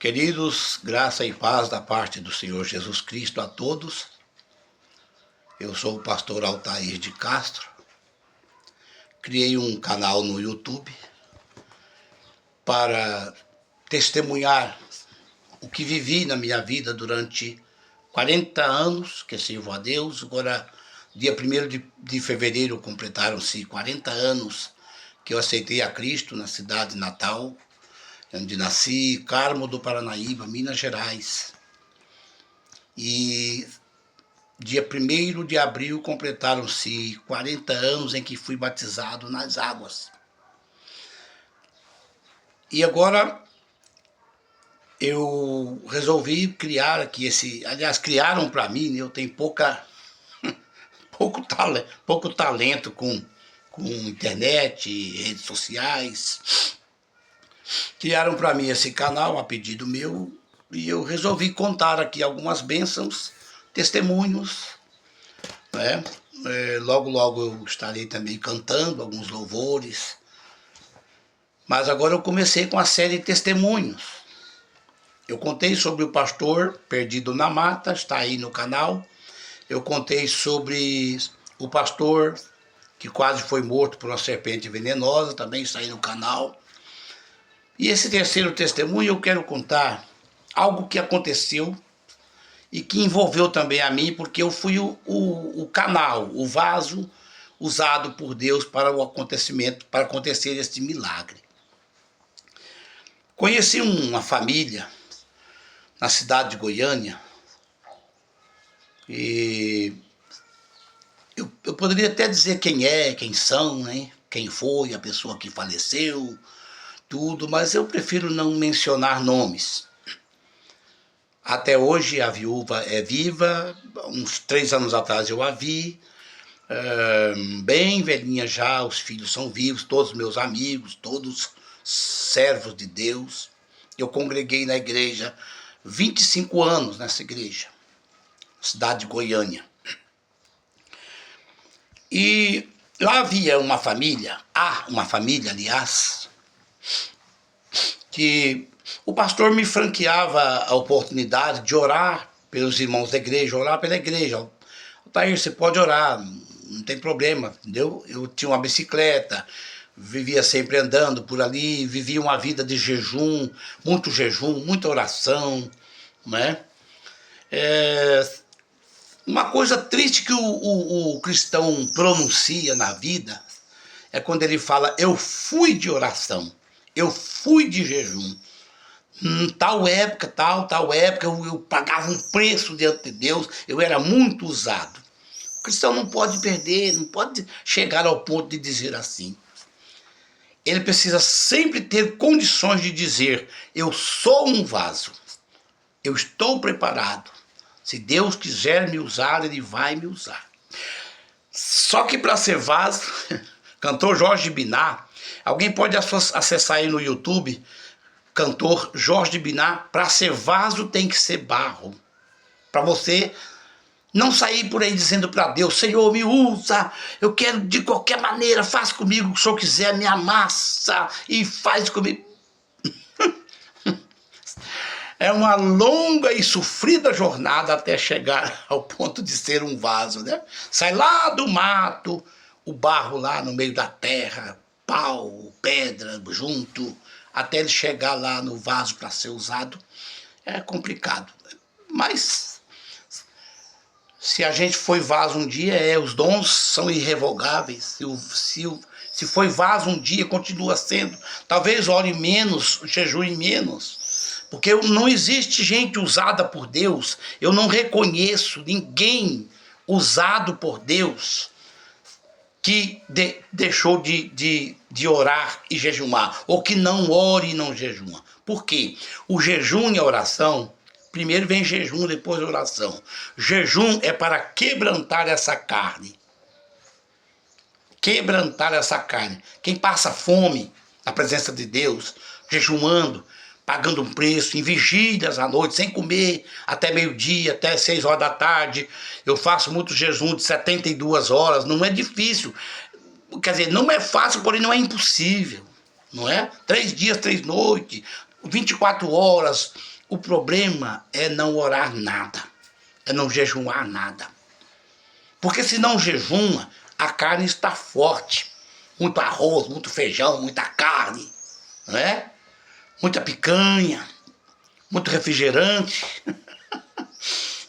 Queridos, graça e paz da parte do Senhor Jesus Cristo a todos. Eu sou o pastor Altair de Castro. Criei um canal no YouTube para testemunhar o que vivi na minha vida durante 40 anos que sirvo a Deus. Agora, dia 1º de fevereiro, completaram-se 40 anos que eu aceitei a Cristo na cidade natal, onde nasci, Carmo do Paranaíba, Minas Gerais. E dia 1º de abril completaram-se 40 anos em que fui batizado nas águas. E agora eu resolvi criar aqui criaram para mim, eu tenho pouco talento com internet, redes sociais. Criaram para mim esse canal a pedido meu e eu resolvi contar aqui algumas bênçãos, testemunhos, né? Logo eu estarei também cantando alguns louvores. Mas agora eu comecei com a série de testemunhos. Eu contei sobre o pastor perdido na mata, está aí no canal. Eu contei sobre o pastor que quase foi morto por uma serpente venenosa, também está aí no canal. E esse terceiro testemunho eu quero contar algo que aconteceu e que envolveu também a mim, porque eu fui o canal, o vaso usado por Deus para o acontecimento, para acontecer este milagre. Conheci uma família na cidade de Goiânia e eu poderia até dizer quem são, né? Quem foi a pessoa que faleceu, tudo, mas eu prefiro não mencionar nomes. Até hoje a viúva é viva, uns 3 anos atrás eu a vi, bem velhinha já, os filhos são vivos, todos meus amigos, todos servos de Deus. Eu congreguei na igreja 25 anos nessa igreja, cidade de Goiânia. E lá havia uma família, aliás, que o pastor me franqueava a oportunidade de orar pelos irmãos da igreja, orar pela igreja. Altair, você pode orar, não tem problema, entendeu? Eu tinha uma bicicleta, vivia sempre andando por ali, vivia uma vida de jejum, muita oração, né? Uma coisa triste que o cristão pronuncia na vida é quando ele fala, eu fui de oração, eu fui de jejum. Tal época, eu pagava um preço diante de Deus, eu era muito usado. O cristão não pode perder, não pode chegar ao ponto de dizer assim. Ele precisa sempre ter condições de dizer, eu sou um vaso, eu estou preparado. Se Deus quiser me usar, Ele vai me usar. Só que para ser vaso, cantor Jorge Biná, alguém pode acessar aí no YouTube, cantor Jorge Biná, para ser vaso tem que ser barro. Para você não sair por aí dizendo para Deus, Senhor, me usa, eu quero de qualquer maneira, faz comigo o que o Senhor quiser, me amassa e faz comigo. É uma longa e sofrida jornada até chegar ao ponto de ser um vaso, né? Sai lá do mato, o barro lá no meio da terra, pau, pedra junto, até ele chegar lá no vaso para ser usado. É complicado. Mas se a gente foi vaso um dia, os dons são irrevogáveis. Se foi vaso um dia, continua sendo. Talvez ore menos, jejue menos. Porque não existe gente usada por Deus, eu não reconheço ninguém usado por Deus que deixou de orar e jejumar, ou que não ore e não jejuma. Por quê? O jejum e a oração, primeiro vem jejum, depois oração. Jejum é para quebrantar essa carne. Quebrantar essa carne. Quem passa fome na presença de Deus, jejuando, pagando um preço, em vigílias à noite, sem comer, até meio-dia, até 6 horas da tarde. Eu faço muito jejum de 72 horas, não é difícil. Quer dizer, não é fácil, porém não é impossível, não é? 3 dias, 3 noites, 24 horas, o problema é não orar nada, é não jejuar nada. Porque se não jejuma, a carne está forte. Muito arroz, muito feijão, muita carne, né? Muita picanha, muito refrigerante.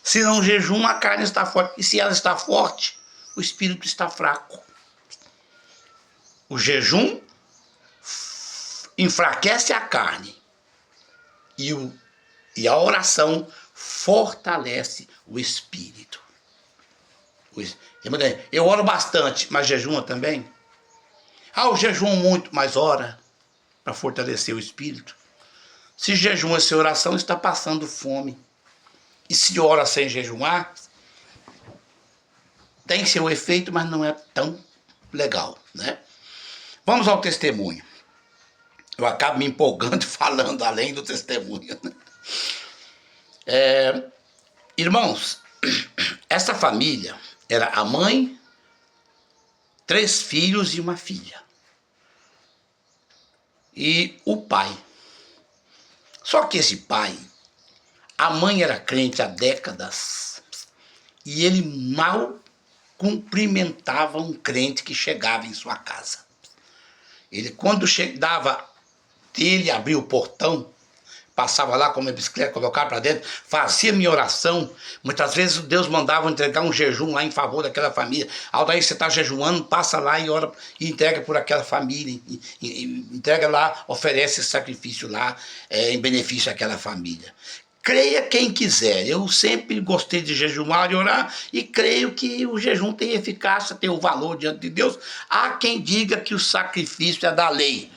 Se não jejuma, a carne está forte. E se ela está forte, o espírito está fraco. O jejum enfraquece a carne. E a oração fortalece o espírito. Eu oro bastante, mas jejuma também? Eu jejuo muito, mas ora para fortalecer o espírito. Se jejuma sem oração, está passando fome. E se ora sem jejuar, tem seu efeito, mas não é tão legal, né? Vamos ao testemunho. Eu acabo me empolgando e falando além do testemunho. Irmãos, essa família era a mãe, 3 filhos e uma filha. E o pai. Só que esse pai, a mãe era crente há décadas e ele mal cumprimentava um crente que chegava em sua casa. Ele, quando chegava, ele abria o portão, passava lá com a minha bicicleta, colocava para dentro, fazia minha oração. Muitas vezes Deus mandava entregar um jejum lá em favor daquela família. Aldair, você está jejuando, passa lá e ora e entrega por aquela família. Entrega lá, oferece esse sacrifício lá em benefício daquela família. Creia quem quiser. Eu sempre gostei de jejuar e orar e creio que o jejum tem eficácia, tem o valor diante de Deus. Há quem diga que o sacrifício é da lei.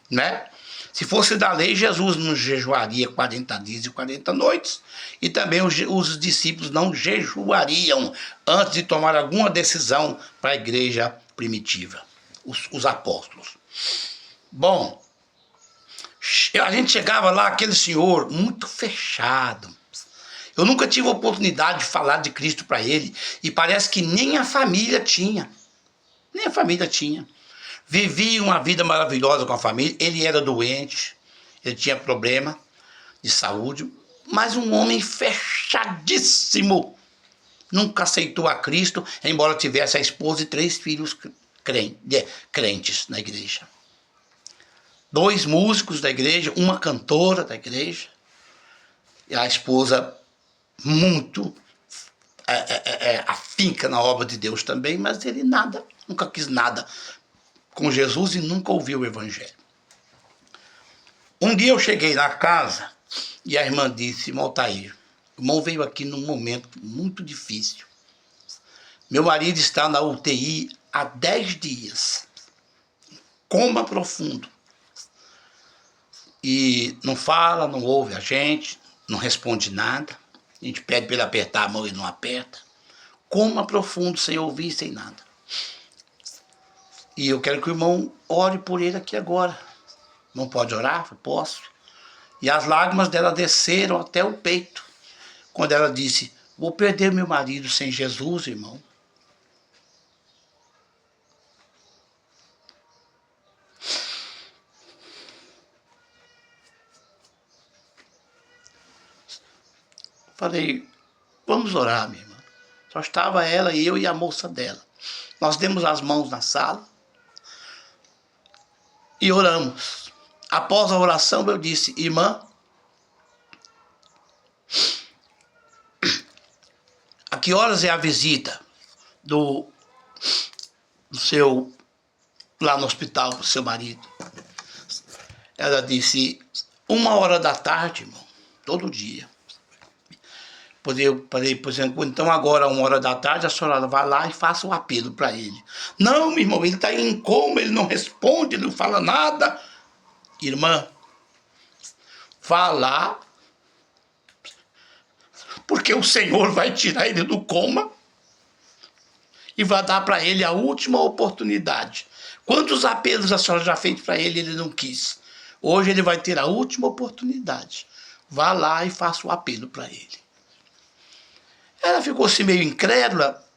Né? Se fosse da lei, Jesus não jejuaria 40 dias e 40 noites. E também os discípulos não jejuariam antes de tomar alguma decisão para a igreja primitiva. Os apóstolos. Bom, a gente chegava lá, aquele senhor muito fechado. Eu nunca tive a oportunidade de falar de Cristo para ele. E parece que nem a família tinha. Nem a família tinha. Vivia uma vida maravilhosa com a família. Ele era doente. Ele tinha problema de saúde. Mas um homem fechadíssimo. Nunca aceitou a Cristo, embora tivesse a esposa e 3 filhos crentes na igreja. 2 músicos da igreja, uma cantora da igreja, e a esposa muito afinca na obra de Deus também, mas ele nunca quis nada com Jesus e nunca ouviu o evangelho. Um dia eu cheguei na casa e a irmã disse: irmão Altair, o irmão veio aqui num momento muito difícil. Meu marido está na UTI há 10 dias, coma profundo. E não fala, não ouve a gente, não responde nada. A gente pede para ele apertar a mão e não aperta. Coma profundo, sem ouvir, sem nada. E eu quero que o irmão ore por ele aqui agora. Não pode orar? Eu posso. E as lágrimas dela desceram até o peito. Quando ela disse: vou perder meu marido sem Jesus, irmão. Falei: vamos orar, minha irmã. Só estava ela e eu e a moça dela. Nós demos as mãos na sala e oramos. Após a oração eu disse: irmã, a que horas é a visita do seu, lá no hospital, para o seu marido? Ela disse: 1h da tarde, irmão, todo dia. Eu falei, por exemplo, então agora 1h da tarde a senhora vai lá e faça um apelo para ele. Não, meu irmão, ele está em coma, ele não responde, ele não fala nada. Irmã, vá lá, porque o Senhor vai tirar ele do coma e vai dar para ele a última oportunidade. Quantos apelos a senhora já fez para ele, ele não quis. Hoje ele vai ter a última oportunidade. Vá lá e faça o apelo para ele. Ela ficou assim meio incrédula.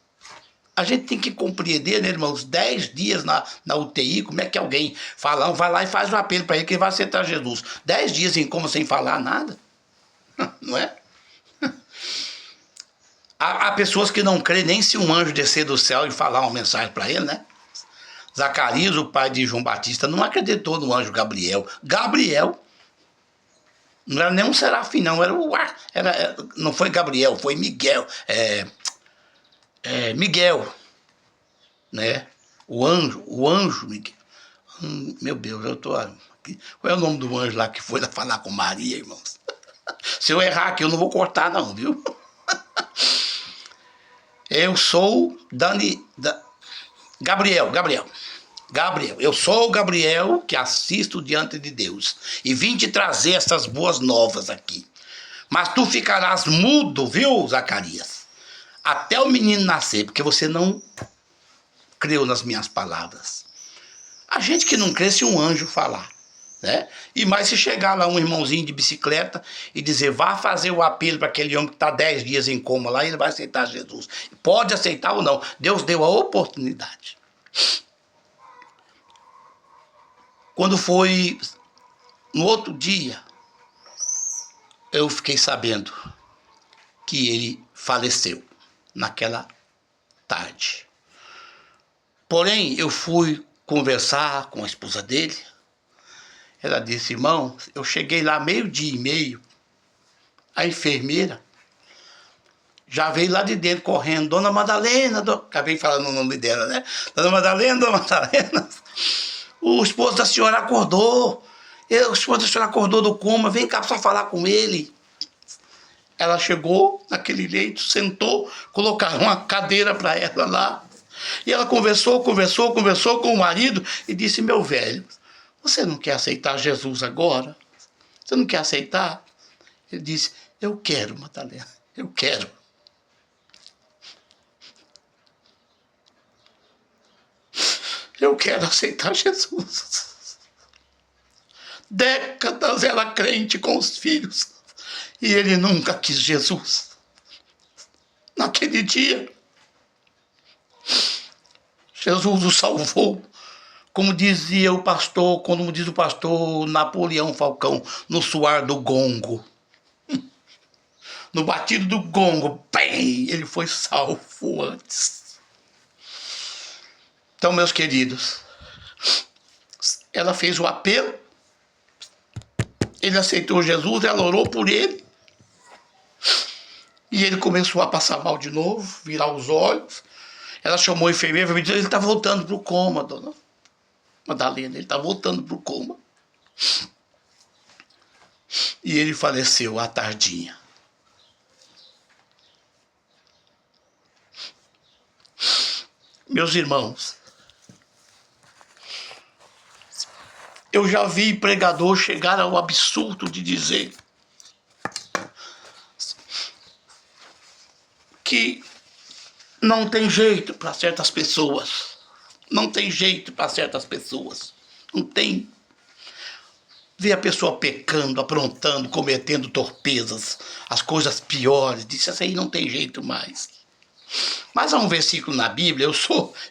A gente tem que compreender, né, irmãos, 10 dias na UTI, como é que alguém fala, vai lá e faz um apelo para ele que ele vai aceitar Jesus. 10 dias em coma sem falar nada, não é? Há pessoas que não creem nem se um anjo descer do céu e falar uma mensagem para ele, né? Zacarias, o pai de João Batista, não acreditou no anjo Gabriel. Gabriel não era nem um serafim, não, não foi Gabriel, foi Miguel. Miguel, né? O anjo Miguel. Meu Deus, eu tô aqui. Qual é o nome do anjo lá que foi lá falar com Maria, irmãos? Se eu errar aqui, eu não vou cortar, não, viu? Eu sou Gabriel, eu sou o Gabriel que assisto diante de Deus e vim te trazer essas boas novas aqui. Mas tu ficarás mudo, viu, Zacarias? Até o menino nascer, porque você não creu nas minhas palavras. A gente que não crê se um anjo falar, né? E mais se chegar lá um irmãozinho de bicicleta e dizer, vá fazer o apelo para aquele homem que está 10 dias em coma lá e ele vai aceitar Jesus. Pode aceitar ou não. Deus deu a oportunidade. Quando foi no outro dia, eu fiquei sabendo que ele faleceu naquela tarde. Porém, eu fui conversar com a esposa dele. Ela disse, irmão, eu cheguei lá 12:30, a enfermeira já veio lá de dentro correndo, Dona Madalena, acabei falando o nome dela, né? Dona Madalena, o esposo da senhora acordou, o esposo da senhora acordou do coma, vem cá para falar com ele. Ela chegou naquele leito, sentou, colocaram uma cadeira para ela lá, e ela conversou com o marido e disse, meu velho, você não quer aceitar Jesus agora? Você não quer aceitar? Ele disse, eu quero, Madalena, eu quero. Eu quero aceitar Jesus. Décadas ela crente com os filhos e ele nunca quis Jesus. Naquele dia, Jesus o salvou. Como dizia o pastor, como diz o pastor Napoleão Falcão, no suar do gongo. No batido do gongo, bem, ele foi salvo antes. Então, meus queridos, ela fez o apelo, ele aceitou Jesus, ela orou por ele, e ele começou a passar mal de novo, virar os olhos. Ela chamou a enfermeira e disse, ele está voltando para o coma, dona Madalena, ele está voltando para o coma. E ele faleceu à tardinha. Meus irmãos, eu já vi pregador chegar ao absurdo de dizer que não tem jeito para certas pessoas. Não tem jeito para certas pessoas. Não tem. Vê a pessoa pecando, aprontando, cometendo torpezas, as coisas piores. Diz, essa aí não tem jeito mais. Mas há um versículo na Bíblia,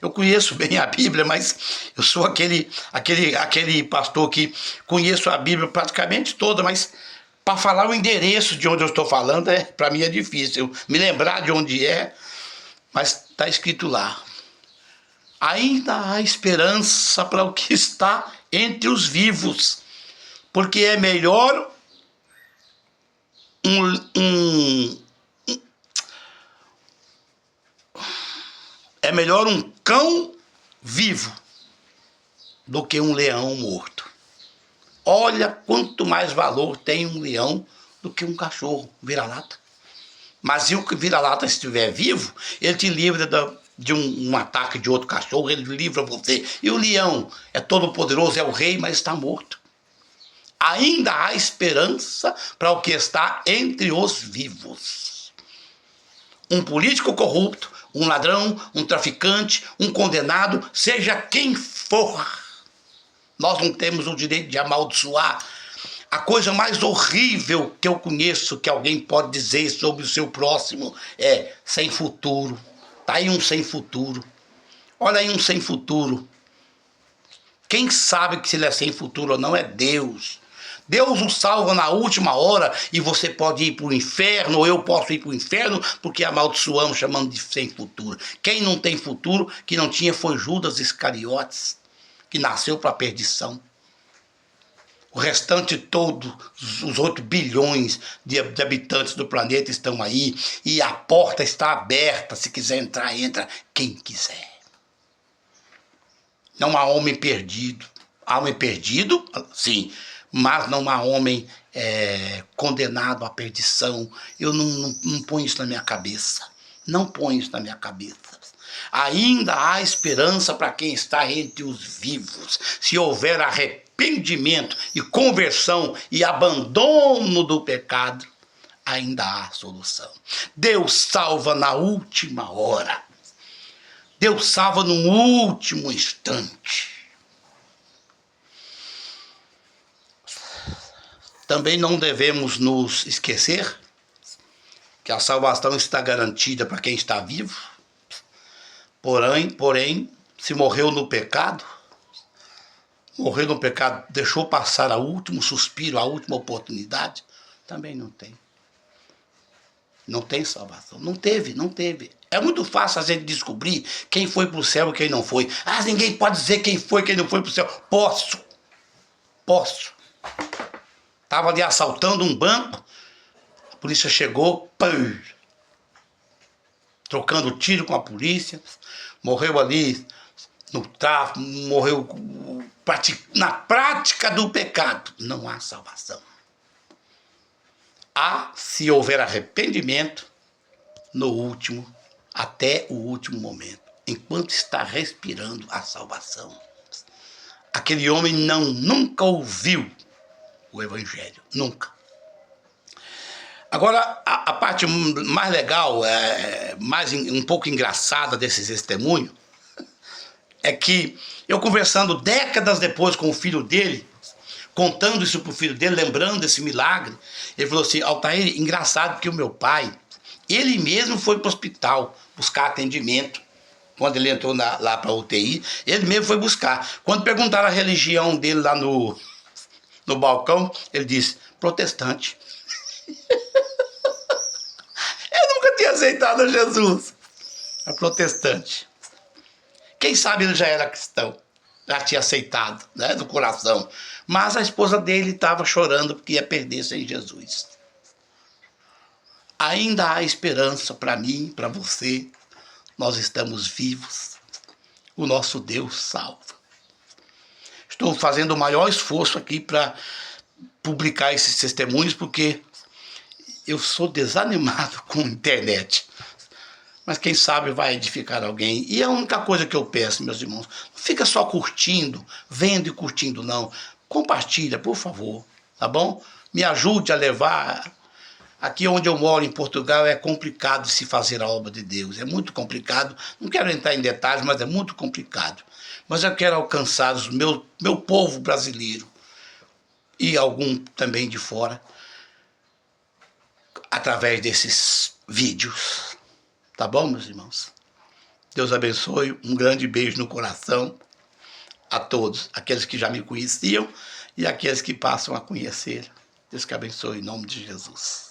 eu conheço bem a Bíblia, mas eu sou aquele pastor que conheço a Bíblia praticamente toda, mas para falar o endereço de onde eu estou falando, para mim é difícil. Me lembrar de onde é, mas está escrito lá. Ainda há esperança para o que está entre os vivos, porque é melhor um cão vivo do que um leão morto. Olha quanto mais valor tem um leão do que um cachorro, vira-lata. Mas se o vira-lata estiver vivo, ele te livra de um ataque de outro cachorro, ele livra você. E o leão é todo poderoso, é o rei, mas está morto. Ainda há esperança para o que está entre os vivos. Um político corrupto, um ladrão, um traficante, um condenado, seja quem for, nós não temos o direito de amaldiçoar. A coisa mais horrível que eu conheço que alguém pode dizer sobre o seu próximo é sem futuro, Tá aí um sem futuro. Olha aí um sem futuro. Quem sabe que se ele é sem futuro ou não é Deus. Deus o salva na última hora e você pode ir para o inferno, ou eu posso ir para o inferno, porque amaldiçoamos chamando de sem futuro. Quem não tem futuro, que não tinha, foi Judas Iscariotes, que nasceu para a perdição. O restante todo, os 8 bilhões de habitantes do planeta estão aí, e a porta está aberta, se quiser entrar, entra quem quiser. Não há homem perdido. Há homem perdido, sim, mas não há homem condenado à perdição. Eu não ponho isso na minha cabeça. Não ponho isso na minha cabeça. Ainda há esperança para quem está entre os vivos. Se houver arrependimento e conversão e abandono do pecado, ainda há solução. Deus salva na última hora. Deus salva no último instante. Também não devemos nos esquecer que a salvação está garantida para quem está vivo. Porém, se morreu no pecado, deixou passar o último suspiro, a última oportunidade, também não tem. Não tem salvação. Não teve. É muito fácil a gente descobrir quem foi para o céu e quem não foi. Ah, ninguém pode dizer quem foi e quem não foi para o céu. Posso. Estava ali assaltando um banco, a polícia chegou, trocando tiro com a polícia, morreu ali no tráfico, morreu na prática do pecado. Não há salvação. Há, se houver arrependimento, até o último momento, enquanto está respirando a salvação. Aquele homem nunca ouviu o evangelho, nunca. Agora, a parte mais legal, um pouco engraçada desses testemunhos, é que eu conversando décadas depois com o filho dele, contando isso pro filho dele, lembrando desse milagre, ele falou assim: Altair, engraçado que o meu pai, ele mesmo foi para o hospital buscar atendimento. Quando ele entrou lá para a UTI, ele mesmo foi buscar. Quando perguntaram a religião dele lá no balcão, ele disse: protestante. Eu nunca tinha aceitado Jesus. É protestante. Quem sabe ele já era cristão, já tinha aceitado, né, do coração. Mas a esposa dele estava chorando porque ia perder sem Jesus. Ainda há esperança para mim, para você. Nós estamos vivos. O nosso Deus salva. Estou fazendo o maior esforço aqui para publicar esses testemunhos, porque eu sou desanimado com a internet. Mas quem sabe vai edificar alguém. E a única coisa que eu peço, meus irmãos, não fica só curtindo, vendo e curtindo, não. Compartilha, por favor, tá bom? Me ajude a levar. Aqui onde eu moro, em Portugal, é complicado se fazer a obra de Deus. É muito complicado. Não quero entrar em detalhes, mas é muito complicado. Mas eu quero alcançar o meu povo brasileiro e algum também de fora, através desses vídeos. Tá bom, meus irmãos? Deus abençoe. Um grande beijo no coração a todos. Aqueles que já me conheciam e aqueles que passam a conhecer. Deus que abençoe em nome de Jesus.